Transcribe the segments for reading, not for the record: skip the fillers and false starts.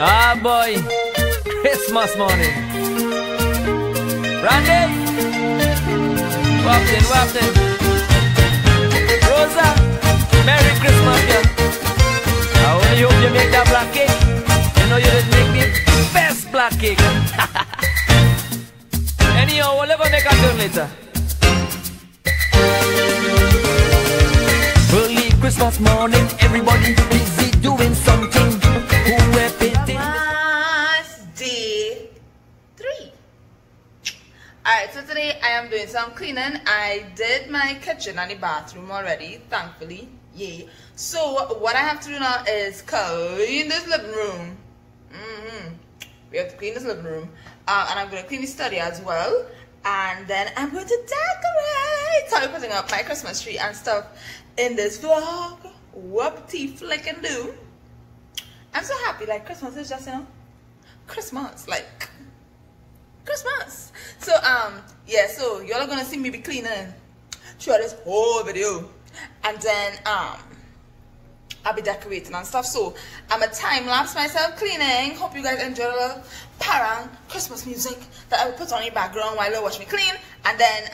Ah boy, Christmas morning. Randy, wafting. Rosa, Merry Christmas, yeah. I only hope you make that black cake. You know you did make the best black cake. Anyhow, we'll never make a turn later. Early Christmas morning, everybody busy doing something. Day 3. Alright, so today I am doing some cleaning. I did my kitchen and the bathroom already, thankfully. Yay. So what I have to do now is clean this living room. We have to clean this living room. And I'm going to clean the study as well. And then I'm going to decorate. So I'm putting up my Christmas tree and stuff in this vlog. Whoop-de-flickin' do. I'm so happy, like Christmas is just, you know, Christmas, like Christmas. So yeah, so y'all are gonna see me be cleaning throughout this whole video, and then I'll be decorating and stuff. So I'm a time lapse myself cleaning. Hope you guys enjoy the little parang Christmas music that I will put on in the background while you watch me clean. And then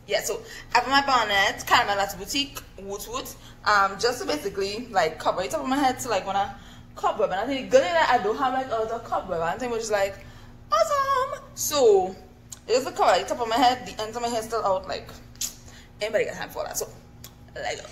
yeah, so I have my bonnet, Caramel at Boutique, woot, just to basically like cover it up on my head, so like when I cobweb, and I think good thing that I don't have like a lot of cobweb, and I think which is like awesome. So it is the cover, the top of my head, the ends of my hair still out, like anybody got time for that. So let go.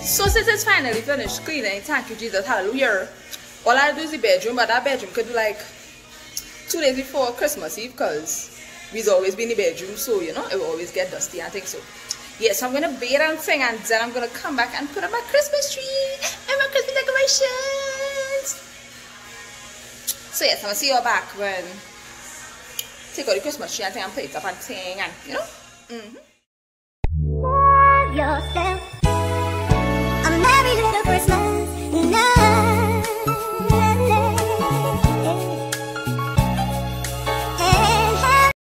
So since it's finally finished cleaning, thank you Jesus, hallelujah. All I do is the bedroom, but that bedroom could be like 2 days before Christmas Eve, because we've always been in the bedroom, so you know, it will always get dusty, I think so. Yeah, so I'm gonna bathe and sing, and then I'm gonna come back and put up my Christmas tree and my Christmas decorations. So yes, I'm gonna see you all back when take out the Christmas tree and put it up and sing, and you know.